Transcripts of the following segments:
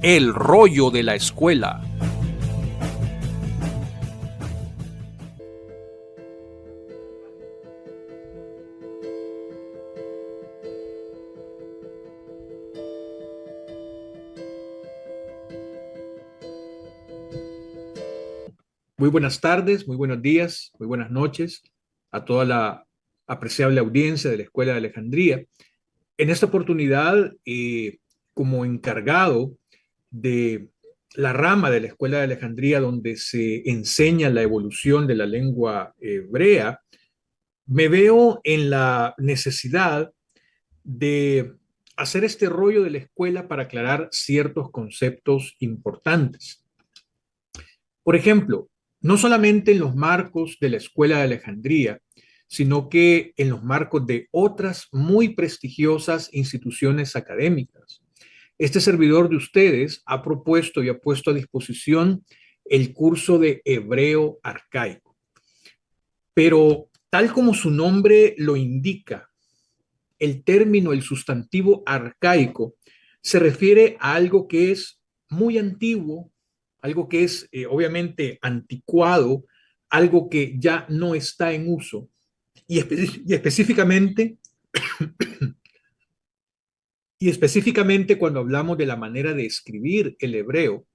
El rollo de la escuela. Muy buenas tardes, muy buenos días, muy buenas noches a toda la apreciable audiencia de la Escuela de Alejandría. En esta oportunidad, como encargado de la rama de la Escuela de Alejandría donde se enseña la evolución de la lengua hebrea, me veo en la necesidad de hacer este rollo de la escuela para aclarar ciertos conceptos importantes. Por ejemplo, no solamente en los marcos de la Escuela de Alejandría, sino que en los marcos de otras muy prestigiosas instituciones académicas. Este servidor de ustedes ha propuesto y ha puesto a disposición el curso de hebreo arcaico. Pero tal como su nombre lo indica, el término, el sustantivo arcaico, se refiere a algo que es muy antiguo, algo que es obviamente anticuado, algo que ya no está en uso. Y específicamente, y específicamente cuando hablamos de la manera de escribir el hebreo,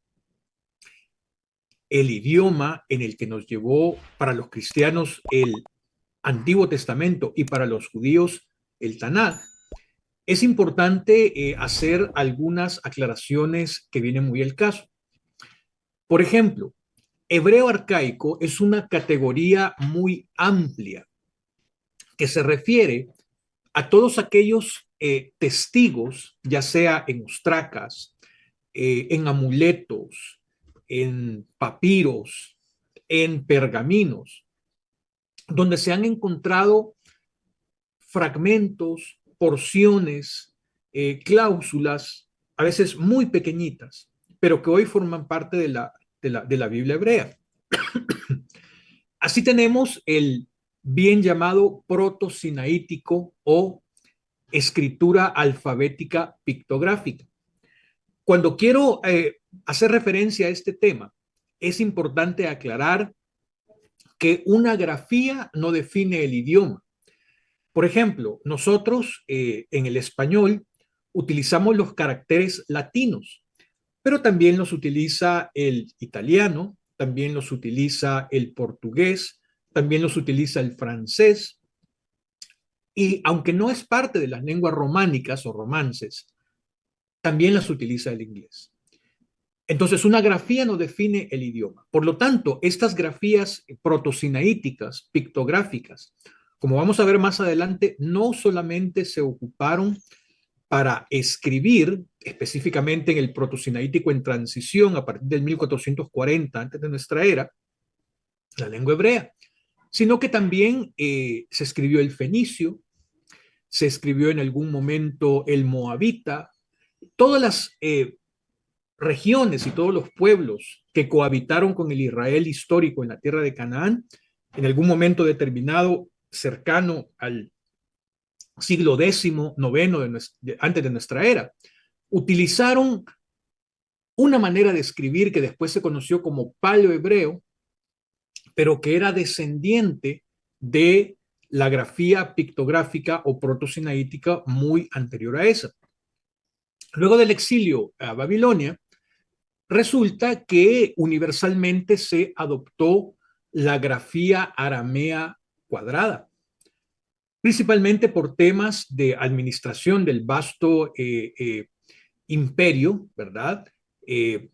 el idioma en el que nos llevó para los cristianos el Antiguo Testamento y para los judíos el Tanaj, es importante hacer algunas aclaraciones que vienen muy al caso. Por ejemplo, hebreo arcaico es una categoría muy amplia que se refiere a todos aquellos testigos, ya sea en ostracas, en amuletos, en papiros, en pergaminos, donde se han encontrado fragmentos, porciones, cláusulas, a veces muy pequeñitas, pero que hoy forman parte de la Biblia hebrea. Así tenemos el bien llamado proto-sinaítico o escritura alfabética pictográfica. Cuando quiero hacer referencia a este tema, es importante aclarar que una grafía no define el idioma. Por ejemplo, nosotros en el español utilizamos los caracteres latinos, pero también los utiliza el italiano, también los utiliza el portugués, también los utiliza el francés, y aunque no es parte de las lenguas románicas o romances, también las utiliza el inglés. Entonces, una grafía no define el idioma. Por lo tanto, estas grafías protosinaíticas, pictográficas, como vamos a ver más adelante, no solamente se ocuparon para escribir, específicamente en el protosinaítico en transición a partir del 1440 antes de nuestra era, la lengua hebrea, sino que también se escribió el fenicio, se escribió en algún momento el moabita, todas las regiones y todos los pueblos que cohabitaron con el Israel histórico en la tierra de Canaán, en algún momento determinado cercano al siglo X, noveno antes de nuestra era, utilizaron una manera de escribir que después se conoció como paleohebreo, pero que era descendiente de la grafía pictográfica o protosinaítica muy anterior a esa. Luego del exilio a Babilonia, resulta que universalmente se adoptó la grafía aramea cuadrada, principalmente por temas de administración del vasto imperio, ¿verdad?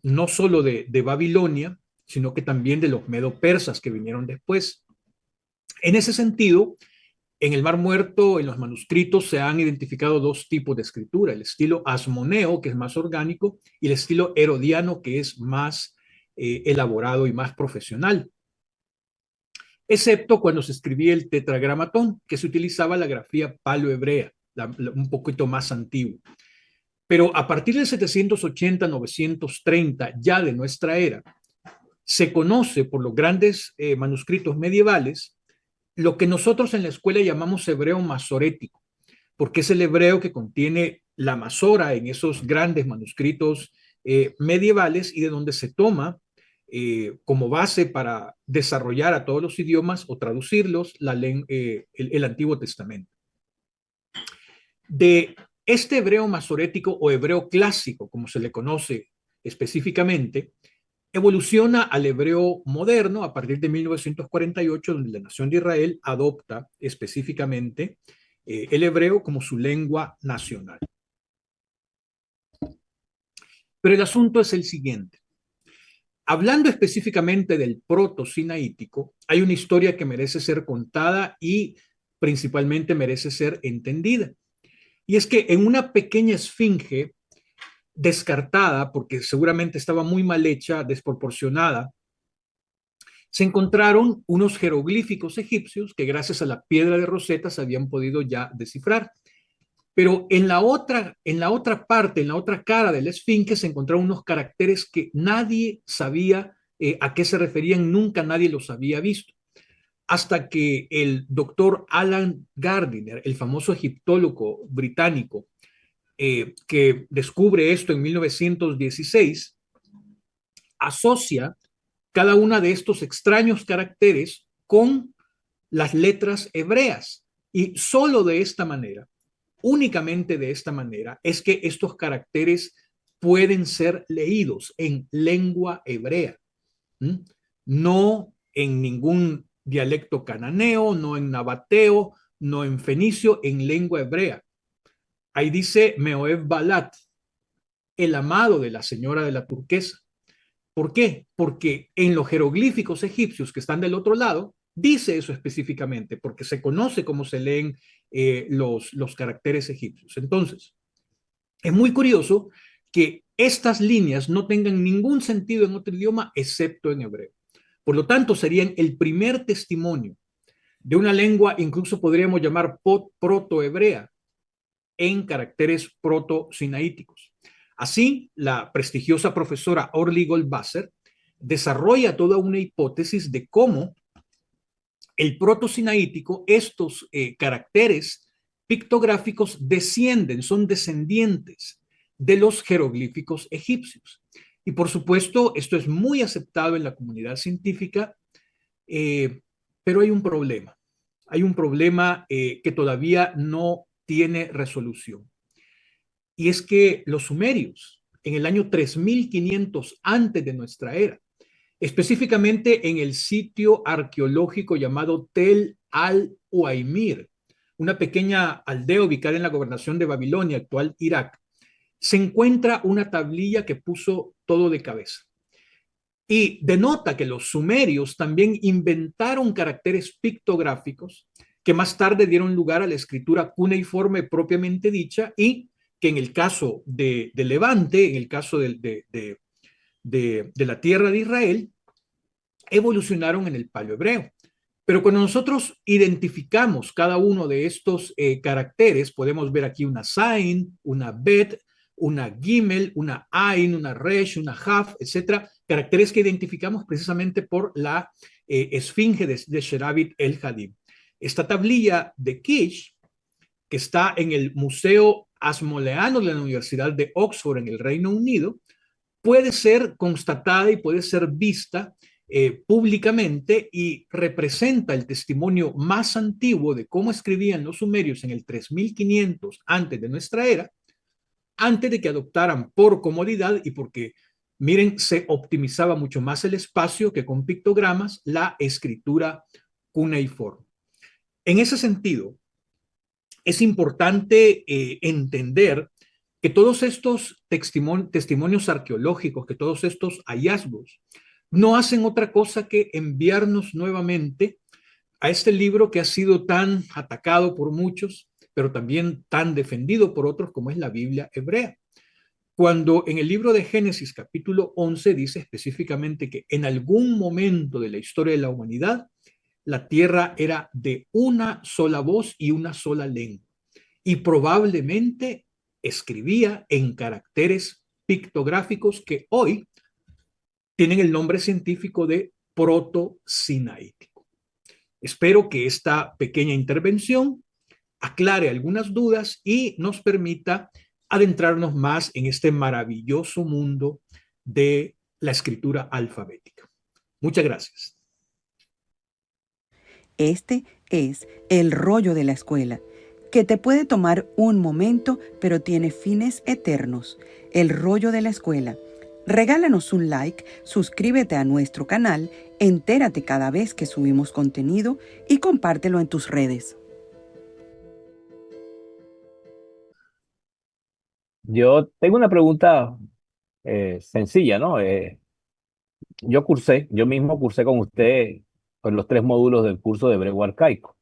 No solo de Babilonia, sino que también de los medo-persas que vinieron después. En ese sentido, en el Mar Muerto, en los manuscritos, se han identificado dos tipos de escritura, el estilo asmoneo, que es más orgánico, y el estilo herodiano, que es más elaborado y más profesional, excepto cuando se escribía el tetragramatón, que se utilizaba la grafía paleohebrea, un poquito más antiguo. Pero a partir del 780-930, ya de nuestra era, se conoce por los grandes manuscritos medievales lo que nosotros en la escuela llamamos hebreo masorético, porque es el hebreo que contiene la masora en esos grandes manuscritos medievales y de donde se toma como base para desarrollar a todos los idiomas o traducirlos el Antiguo Testamento. De este hebreo masorético o hebreo clásico, como se le conoce específicamente, evoluciona al hebreo moderno a partir de 1948, donde la nación de Israel adopta específicamente el hebreo como su lengua nacional. Pero el asunto es el siguiente. Hablando específicamente del proto-sinaítico, hay una historia que merece ser contada y principalmente merece ser entendida. Y es que en una pequeña esfinge descartada, porque seguramente estaba muy mal hecha, desproporcionada, se encontraron unos jeroglíficos egipcios que gracias a la piedra de Rosetta se habían podido ya descifrar. Pero en la otra parte, en la otra cara de la esfinge, se encontraron unos caracteres que nadie sabía a qué se referían, nunca nadie los había visto. Hasta que el doctor Alan Gardiner, el famoso egiptólogo británico, que descubre esto en 1916, asocia cada una de estos extraños caracteres con las letras hebreas. Y solo de esta manera, únicamente de esta manera, es que estos caracteres pueden ser leídos en lengua hebrea. ¿Mm? No en ningún dialecto cananeo, no en nabateo, no en fenicio, en lengua hebrea. Ahí dice Meoeb Balat, el amado de la señora de la turquesa. ¿Por qué? Porque en los jeroglíficos egipcios que están del otro lado, dice eso específicamente, porque se conoce cómo se leen los caracteres egipcios. Entonces, es muy curioso que estas líneas no tengan ningún sentido en otro idioma excepto en hebreo. Por lo tanto, serían el primer testimonio de una lengua, incluso podríamos llamar protohebrea, en caracteres proto-sinaíticos. Así, la prestigiosa profesora Orly Goldwasser desarrolla toda una hipótesis de cómo el proto-sinaítico, estos caracteres pictográficos descienden, son descendientes de los jeroglíficos egipcios. Y por supuesto, esto es muy aceptado en la comunidad científica, pero hay un problema. Hay un problema que todavía no tiene resolución. Y es que los sumerios, en el año 3500 antes de nuestra era, específicamente en el sitio arqueológico llamado Tel al-Uaymir, una pequeña aldea ubicada en la gobernación de Babilonia, actual Irak, se encuentra una tablilla que puso todo de cabeza. Y denota que los sumerios también inventaron caracteres pictográficos que más tarde dieron lugar a la escritura cuneiforme propiamente dicha y que en el caso de Levante, en el caso de la tierra de Israel, evolucionaron en el paleohebreo. Pero cuando nosotros identificamos cada uno de estos caracteres, podemos ver aquí una Zain, una Bet, una Gimel, una Ain, una Resh, una Haf, etcétera, caracteres que identificamos precisamente por la esfinge de Sherabit el Hadim. Esta tablilla de Kish, que está en el Museo Asmoleano de la Universidad de Oxford en el Reino Unido, puede ser constatada y puede ser vista públicamente y representa el testimonio más antiguo de cómo escribían los sumerios en el 3500 antes de nuestra era, antes de que adoptaran por comodidad y porque, miren, se optimizaba mucho más el espacio que con pictogramas la escritura cuneiforme. En ese sentido, es importante entender que todos estos testimonios arqueológicos, que todos estos hallazgos, no hacen otra cosa que enviarnos nuevamente a este libro que ha sido tan atacado por muchos, pero también tan defendido por otros como es la Biblia hebrea. Cuando en el libro de Génesis capítulo 11 dice específicamente que en algún momento de la historia de la humanidad, la tierra era de una sola voz y una sola lengua, y probablemente escribía en caracteres pictográficos que hoy tienen el nombre científico de proto-sinaítico. Espero que esta pequeña intervención aclare algunas dudas y nos permita adentrarnos más en este maravilloso mundo de la escritura alfabética. Muchas gracias. Este es el rollo de la escuela, que te puede tomar un momento, pero tiene fines eternos. El rollo de la escuela. Regálanos un like, suscríbete a nuestro canal, entérate cada vez que subimos contenido y compártelo en tus redes. Yo tengo una pregunta sencilla, ¿no? Yo mismo cursé con usted con los tres módulos del curso de hebreo arcaico.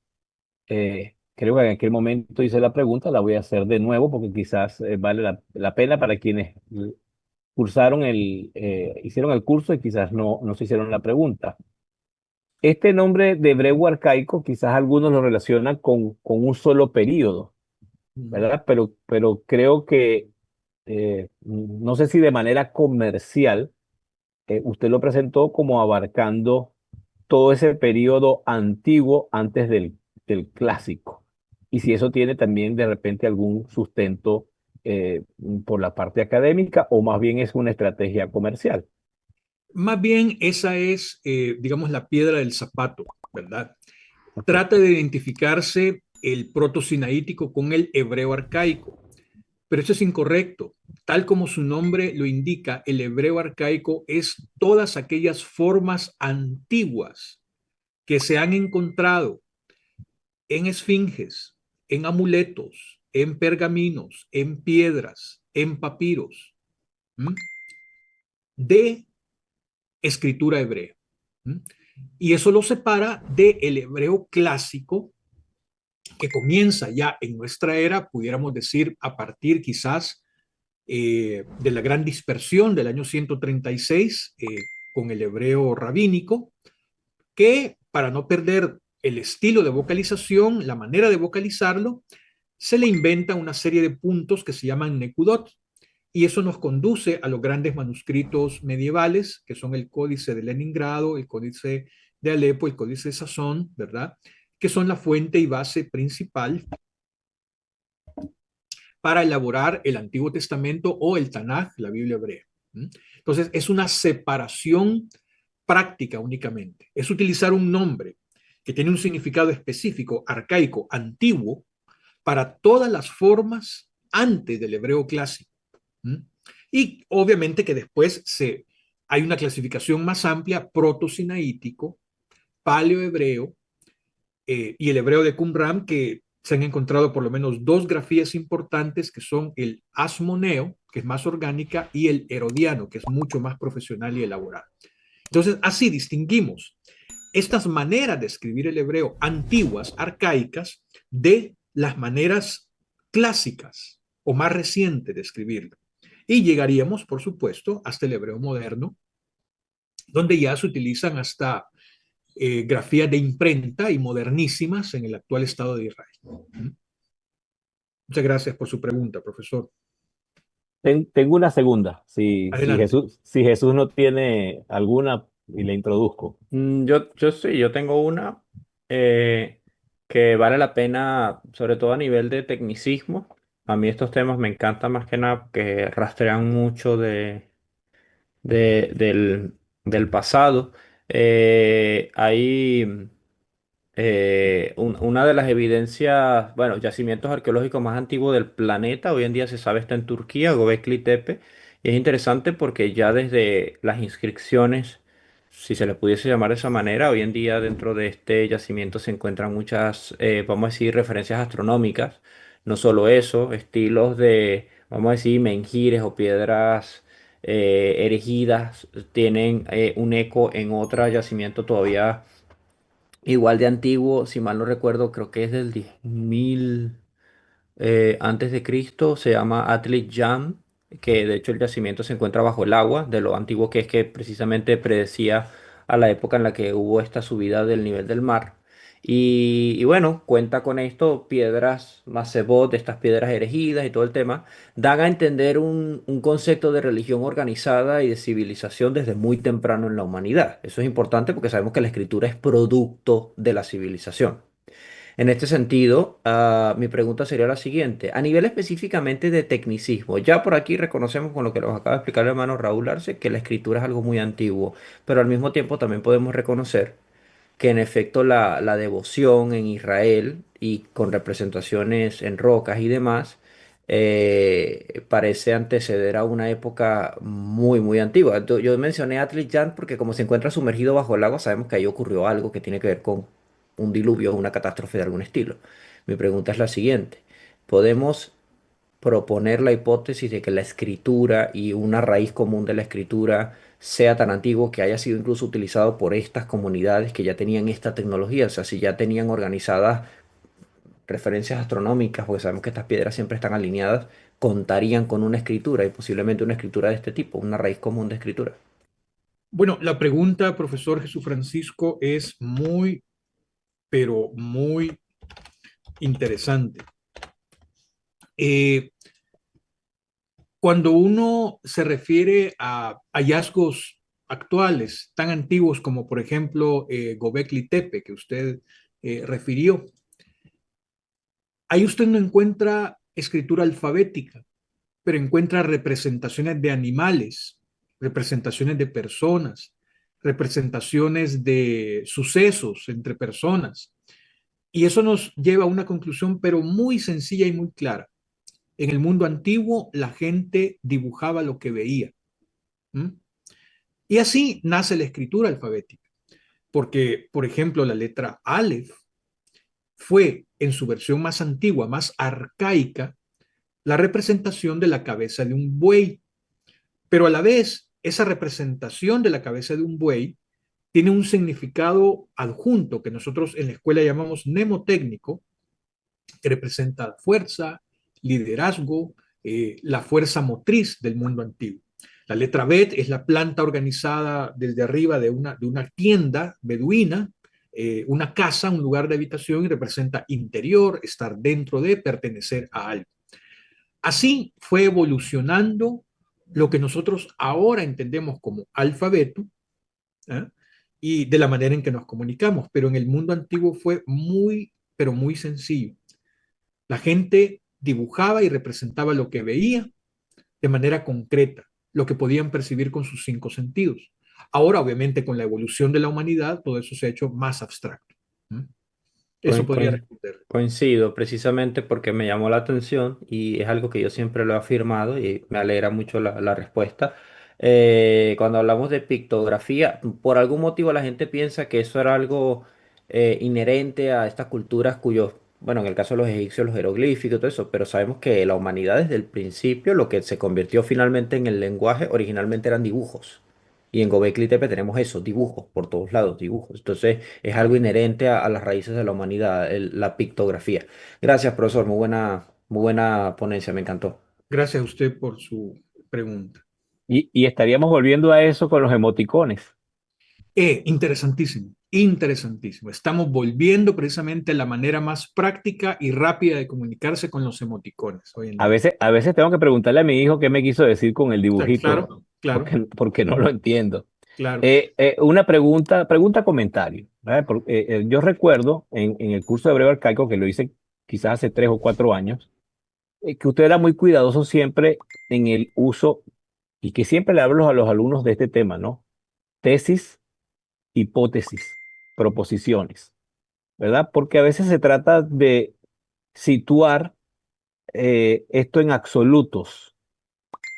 Creo que en aquel momento hice la pregunta, la voy a hacer de nuevo porque quizás vale la pena para quienes hicieron el curso y quizás no se hicieron la pregunta. Este nombre de hebreo arcaico quizás algunos lo relacionan con un solo periodo, ¿verdad? Pero creo que, no sé si de manera comercial, usted lo presentó como abarcando todo ese periodo antiguo antes del clásico. Y si eso tiene también de repente algún sustento por la parte académica o más bien es una estrategia comercial. Más bien esa es, digamos, la piedra del zapato, ¿verdad? Ok. Trata de identificarse el proto-sinaítico con el hebreo arcaico, pero eso es incorrecto. Tal como su nombre lo indica, el hebreo arcaico es todas aquellas formas antiguas que se han encontrado en esfinges, en amuletos, en pergaminos, en piedras, en papiros, ¿m? De escritura hebrea. ¿M? Y eso lo separa del hebreo clásico, que comienza ya en nuestra era, pudiéramos decir, a partir quizás de la gran dispersión del año 136 con el hebreo rabínico, que para no perder el estilo de vocalización, la manera de vocalizarlo, se le inventa una serie de puntos que se llaman nekudot, y eso nos conduce a los grandes manuscritos medievales, que son el Códice de Leningrado, el Códice de Alepo, el Códice de Sazón, ¿verdad? Que son la fuente y base principal para elaborar el Antiguo Testamento o el Tanaj, la Biblia hebrea. Entonces, es una separación práctica únicamente. Es utilizar un nombre que tiene un significado específico, arcaico, antiguo, para todas las formas antes del hebreo clásico. Y obviamente que después hay una clasificación más amplia, proto-sinaítico, paleohebreo y el hebreo de Qumran, que se han encontrado por lo menos dos grafías importantes, que son el asmoneo, que es más orgánica, y el herodiano, que es mucho más profesional y elaborado. Entonces, así distinguimos estas maneras de escribir el hebreo antiguas, arcaicas, de las maneras clásicas o más recientes de escribirlo. Y llegaríamos, por supuesto, hasta el hebreo moderno, donde ya se utilizan hasta grafías de imprenta y modernísimas en el actual Estado de Israel. Muchas gracias por su pregunta, profesor. Tengo una segunda, Adelante. Si Jesús no tiene alguna y le introduzco. Yo sí, yo tengo una eh, que vale la pena, sobre todo a nivel de tecnicismo. A mí estos temas me encantan más que nada que rastrean mucho de- del, del pasado. Hay una de las evidencias, bueno, yacimientos arqueológicos más antiguos del planeta, hoy en día se sabe está en Turquía, Göbekli Tepe, y es interesante porque ya desde las inscripciones, si se le pudiese llamar de esa manera, hoy en día dentro de este yacimiento se encuentran muchas, vamos a decir, referencias astronómicas, no solo eso, estilos de, vamos a decir, menhires o piedras erigidas tienen un eco en otro yacimiento todavía igual de antiguo, si mal no recuerdo, creo que es del 10.000 antes de Cristo, se llama Atlit Jam, que de hecho el yacimiento se encuentra bajo el agua, de lo antiguo que es que precisamente predecía a la época en la que hubo esta subida del nivel del mar. Y bueno, cuenta con esto, piedras Masebot, estas piedras erigidas y todo el tema, dan a entender un concepto de religión organizada y de civilización desde muy temprano en la humanidad. Eso es importante porque sabemos que la escritura es producto de la civilización. En este sentido, mi pregunta sería la siguiente. A nivel específicamente de tecnicismo, ya por aquí reconocemos con lo que nos acaba de explicar el hermano Raúl Arce que la escritura es algo muy antiguo, pero al mismo tiempo también podemos reconocer que en efecto la devoción en Israel y con representaciones en rocas y demás parece anteceder a una época muy, muy antigua. Yo mencioné Atlijan porque como se encuentra sumergido bajo el agua, sabemos que ahí ocurrió algo que tiene que ver con un diluvio o una catástrofe de algún estilo. Mi pregunta es la siguiente. ¿Podemos proponer la hipótesis de que la escritura y una raíz común de la escritura sea tan antiguo que haya sido incluso utilizado por estas comunidades que ya tenían esta tecnología? O sea, si ya tenían organizadas referencias astronómicas, porque sabemos que estas piedras siempre están alineadas, contarían con una escritura y posiblemente una escritura de este tipo, una raíz común de escritura. Bueno, la pregunta, profesor Jesús Francisco, es muy, pero muy interesante. Eh, Cuando uno se refiere a hallazgos actuales, tan antiguos como por ejemplo Gobekli Tepe, que usted refirió, ahí usted no encuentra escritura alfabética, pero encuentra representaciones de animales, representaciones de personas, representaciones de sucesos entre personas. Y eso nos lleva a una conclusión, pero muy sencilla y muy clara. En el mundo antiguo, la gente dibujaba lo que veía. ¿M? Y así nace la escritura alfabética, porque, por ejemplo, la letra Aleph fue, en su versión más antigua, más arcaica, la representación de la cabeza de un buey, pero a la vez, esa representación de la cabeza de un buey tiene un significado adjunto que nosotros en la escuela llamamos mnemotécnico, que representa fuerza, liderazgo, la fuerza motriz del mundo antiguo. La letra Bet es la planta organizada desde arriba de una tienda beduina, una casa, un lugar de habitación y representa interior, estar dentro de, pertenecer a algo. Así fue evolucionando lo que nosotros ahora entendemos como alfabeto, ¿eh? Y de la manera en que nos comunicamos, pero en el mundo antiguo fue muy, pero muy sencillo. La gente dibujaba y representaba lo que veía de manera concreta, lo que podían percibir con sus cinco sentidos. Ahora, obviamente, con la evolución de la humanidad, todo eso se ha hecho más abstracto. ¿Mm? Eso Coin- podría coin- responder. Coincido precisamente porque me llamó la atención y es algo que yo siempre lo he afirmado y me alegra mucho la respuesta. Cuando hablamos de pictografía, por algún motivo la gente piensa que eso era algo inherente a estas culturas cuyos, bueno, en el caso de los egipcios, los jeroglíficos y todo eso, pero sabemos que la humanidad desde el principio, lo que se convirtió finalmente en el lenguaje, originalmente eran dibujos. Y en Gobekli Tepe tenemos eso, dibujos, por todos lados, dibujos. Entonces es algo inherente a las raíces de la humanidad, la pictografía. Gracias, profesor, muy buena ponencia, me encantó. Gracias a usted por su pregunta. Y estaríamos volviendo a eso con los emoticones. Interesantísimo, interesantísimo. Estamos volviendo precisamente a la manera más práctica y rápida de comunicarse con los emoticones hoy en día. A veces tengo que preguntarle a mi hijo qué me quiso decir con el O sea, dibujito, claro, claro, porque no lo entiendo. claro. Una pregunta comentario. ¿Verdad? Yo recuerdo en el curso de hebreo arcaico que lo hice quizás hace 3 o 4 años, que usted era muy cuidadoso siempre en el uso y que siempre le hablo a los alumnos de este tema, ¿no? Tesis, hipótesis, proposiciones, ¿verdad? Porque a veces se trata de situar esto en absolutos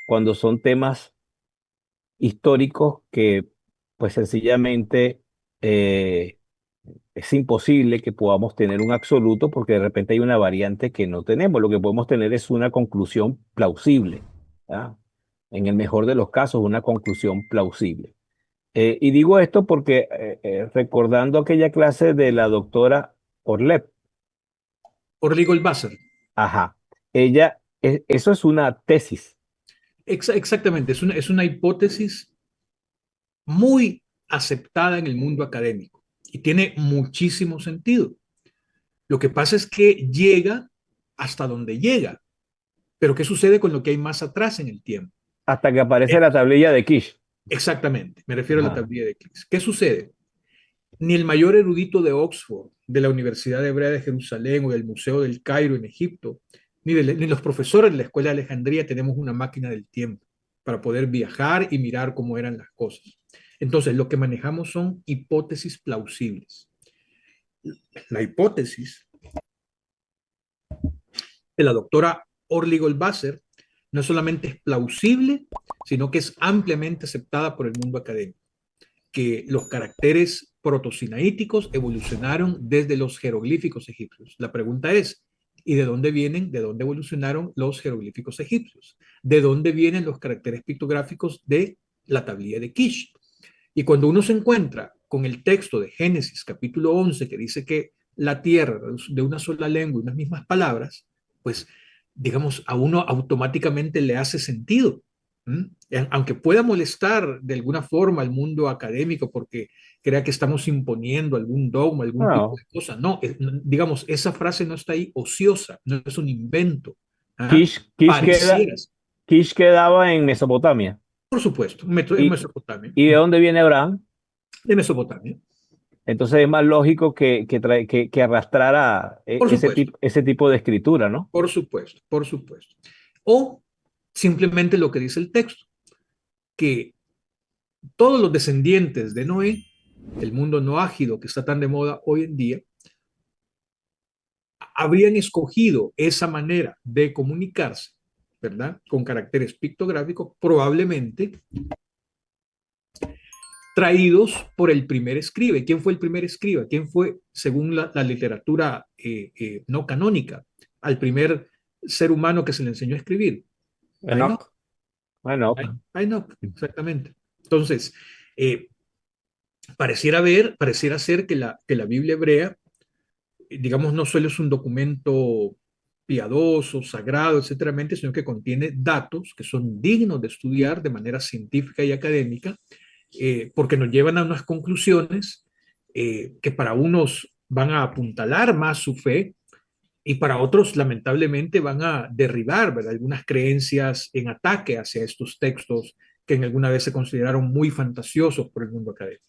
cuando son temas históricos que pues sencillamente eh, es imposible que podamos tener un absoluto porque de repente hay una variante que no tenemos. Lo que podemos tener es una conclusión plausible, ¿ah? En el mejor de los casos, una conclusión plausible. Y digo esto porque recordando aquella clase de la doctora Orlep, Orligo Basser. ajá, eso es una tesis. Exactamente, es una hipótesis muy aceptada en el mundo académico y tiene muchísimo sentido. Lo que pasa es que llega hasta donde llega, pero ¿qué sucede con lo que hay más atrás en el tiempo? Hasta que aparece Eh, la tablilla de Kish. Exactamente, me refiero a la Ajá. tablilla de Clicks. ¿Qué sucede? ni el mayor erudito de Oxford, de la Universidad Hebrea de Jerusalén o del Museo del Cairo en Egipto, ni los profesores de la Escuela de Alejandría tenemos una máquina del tiempo para poder viajar y mirar cómo eran las cosas. Entonces, lo que manejamos son hipótesis plausibles. La hipótesis de la doctora Orly Goldwasser no solamente es plausible, sino que es ampliamente aceptada por el mundo académico, que los caracteres protosinaíticos evolucionaron desde los jeroglíficos egipcios. La pregunta es, ¿y de dónde vienen, de dónde evolucionaron los jeroglíficos egipcios? ¿De dónde vienen los caracteres pictográficos de la tablilla de Kish? Y cuando uno se encuentra con el texto de Génesis capítulo 11 que dice que la tierra de una sola lengua y unas mismas palabras, pues digamos, a uno automáticamente le hace sentido. Aunque pueda molestar de alguna forma al mundo académico porque crea que estamos imponiendo algún dogma, algún tipo No, de cosa. No, digamos, esa frase no está ahí ociosa, no es un invento. ¿Ah? Kish, Kish queda, Parecieras, Kish quedaba en Mesopotamia. por supuesto, en ¿Y, Mesopotamia. y de dónde viene Abraham? De Mesopotamia, Entonces es más lógico que arrastrara por supuesto. ese tipo de escritura, ¿no? Por supuesto, por supuesto. O simplemente lo que dice el texto, que todos los descendientes de Noé, el mundo noágido que está tan de moda hoy en día, habrían escogido esa manera de comunicarse, ¿verdad? Con caracteres pictográficos, probablemente traídos por el primer escriba. ¿Quién fue el primer escriba? ¿Quién fue, según la literatura no canónica, al primer ser humano que se le enseñó a escribir? Enoch. Enoch. Bueno, Enoch, exactamente. Entonces, eh, pareciera ser que la Biblia hebrea, digamos, no solo es un documento piadoso, sagrado, etcétera, sino que contiene datos que son dignos de estudiar de manera científica y académica, porque nos llevan a unas conclusiones que para unos van a apuntalar más su fe y para otros, lamentablemente, van a derribar, ¿verdad?, algunas creencias en ataque hacia estos textos que en alguna vez se consideraron muy fantasiosos por el mundo académico.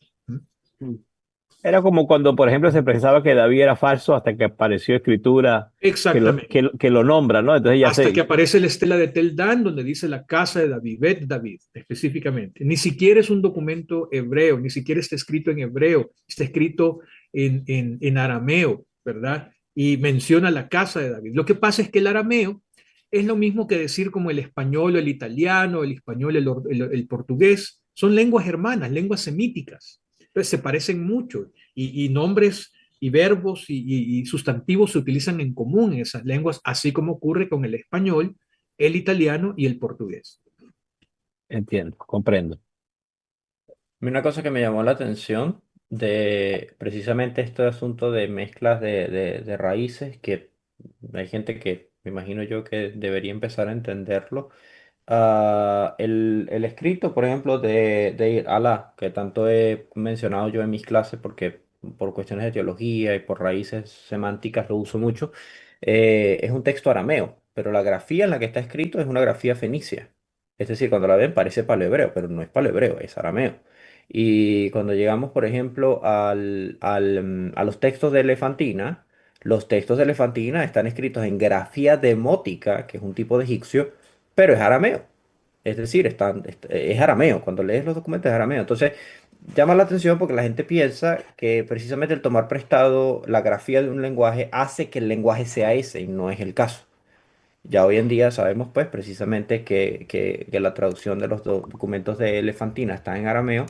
era como cuando, por ejemplo, se pensaba que David era falso hasta que apareció escritura Exactamente. que lo nombra, ¿no? Entonces ya Hasta que sé, aparece la estela de Tel Dan, donde dice la casa de David, Bet David, específicamente. Ni siquiera es un documento hebreo, ni siquiera está escrito en hebreo, está escrito en arameo, ¿verdad? Y menciona la casa de David. Lo que pasa es que el arameo es lo mismo que decir como el español, el italiano, el español, el portugués. Son lenguas hermanas, lenguas semíticas. Entonces se parecen mucho y nombres y verbos y sustantivos se utilizan en común en esas lenguas, así como ocurre con el español, el italiano y el portugués. entiendo, comprendo. Una cosa que me llamó la atención de precisamente este asunto de mezclas de raíces, que hay gente que me imagino yo que debería empezar a entenderlo. El escrito, por ejemplo, de Alá, que tanto he mencionado yo en mis clases porque por cuestiones de teología y por raíces semánticas lo uso mucho, es un texto arameo, pero la grafía en la que está escrito es una grafía fenicia. Es decir, cuando la ven parece paleohebreo, pero no es paleohebreo, es arameo. Y cuando llegamos, por ejemplo, a los textos de Elefantina, los textos de Elefantina están escritos en grafía demótica, que es un tipo de egipcio, pero es arameo. Es decir, es arameo. Cuando lees los documentos es arameo. Entonces, llama la atención porque la gente piensa que precisamente el tomar prestado la grafía de un lenguaje hace que el lenguaje sea ese, y no es el caso. Ya hoy en día sabemos, pues, precisamente que la traducción de los documentos de Elefantina está en arameo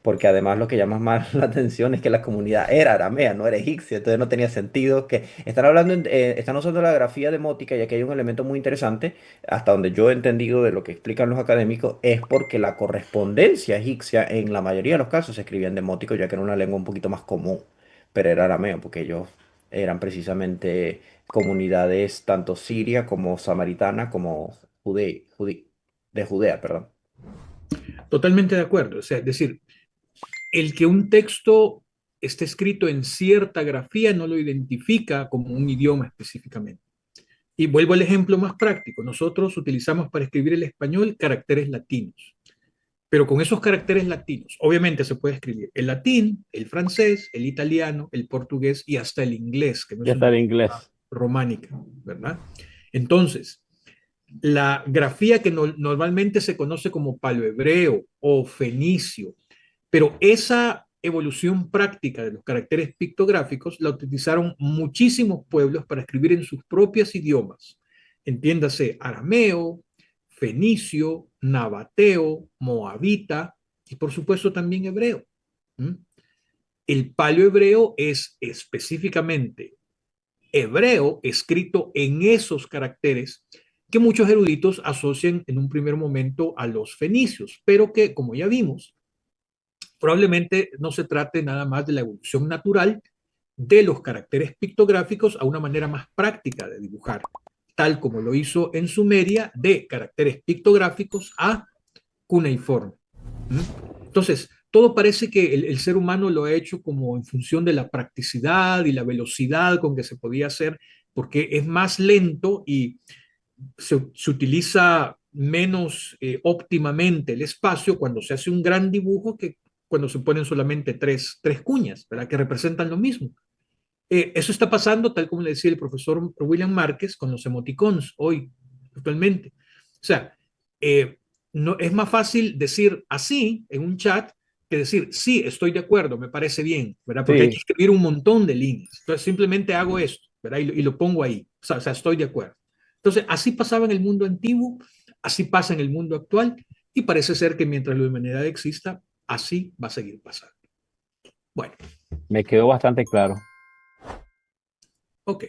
porque además lo que llama más la atención es que la comunidad era aramea, no era egipcia, entonces no tenía sentido que están hablando, están usando la grafía demótica, y aquí hay un elemento muy interesante, hasta donde yo he entendido de lo que explican los académicos, es porque la correspondencia egipcia en la mayoría de los casos se escribía en demótico, ya que era una lengua un poquito más común, pero era arameo, porque ellos eran precisamente comunidades tanto siria como samaritana como de Judea, perdón. Totalmente de acuerdo. O sea, es decir, el que un texto esté escrito en cierta grafía no lo identifica como un idioma específicamente. Y vuelvo al ejemplo más práctico. Nosotros utilizamos para escribir el español caracteres latinos, pero con esos caracteres latinos. Obviamente se puede escribir el latín, el francés, el italiano, el portugués y hasta el inglés, que no es Ya está una el lengua inglés. románica, ¿verdad? Entonces, la grafía que normalmente se conoce como paleohebreo o fenicio, pero esa evolución práctica de los caracteres pictográficos la utilizaron muchísimos pueblos para escribir en sus propios idiomas. Entiéndase arameo, fenicio, nabateo, moabita y por supuesto también hebreo. ¿Mm? El paleohebreo es específicamente hebreo escrito en esos caracteres que muchos eruditos asocian en un primer momento a los fenicios, pero que, como ya vimos, probablemente no se trate nada más de la evolución natural de los caracteres pictográficos a una manera más práctica de dibujar, tal como lo hizo en Sumeria, de caracteres pictográficos a cuneiforme. Entonces, todo parece que el ser humano lo ha hecho como en función de la practicidad y la velocidad con que se podía hacer, porque es más lento y se utiliza menos óptimamente el espacio cuando se hace un gran dibujo que cuando se ponen solamente tres cuñas, ¿verdad? Que representan lo mismo. Eso está pasando, tal como le decía el profesor William Márquez, con los emoticons hoy, actualmente. O sea, no, es más fácil decir así en un chat que decir, sí, estoy de acuerdo, me parece bien, ¿verdad? Porque hay que Sí, escribir un montón de líneas. Entonces, simplemente hago esto, ¿verdad? Y lo pongo ahí. O sea, estoy de acuerdo. Entonces, así pasaba en el mundo antiguo, así pasa en el mundo actual, y parece ser que mientras la humanidad exista, así va a seguir pasando. Bueno, me quedó bastante claro. ok.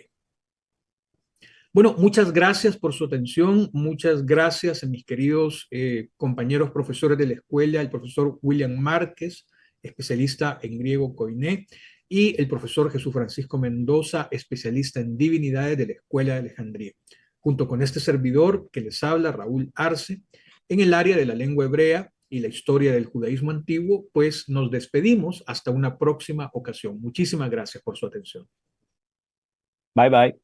Bueno, muchas gracias por su atención, muchas gracias a mis queridos compañeros profesores de la escuela, el profesor William Márquez, especialista en griego koiné, y el profesor Jesús Francisco Mendoza, especialista en divinidades de la Escuela de Alejandría, junto con este servidor que les habla, Raúl Arce, en el área de la lengua hebrea y la historia del judaísmo antiguo, pues nos despedimos hasta una próxima ocasión. Muchísimas gracias por su atención. Bye bye.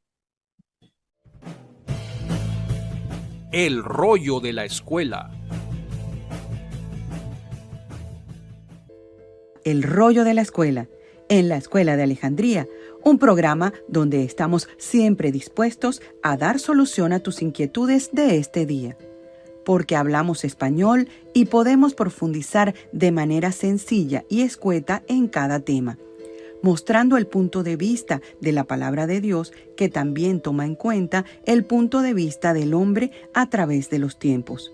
El rollo de la escuela. El rollo de la escuela, en la Escuela de Alejandría, un programa donde estamos siempre dispuestos a dar solución a tus inquietudes de este día. Porque hablamos español y podemos profundizar de manera sencilla y escueta en cada tema, mostrando el punto de vista de la palabra de Dios que también toma en cuenta el punto de vista del hombre a través de los tiempos.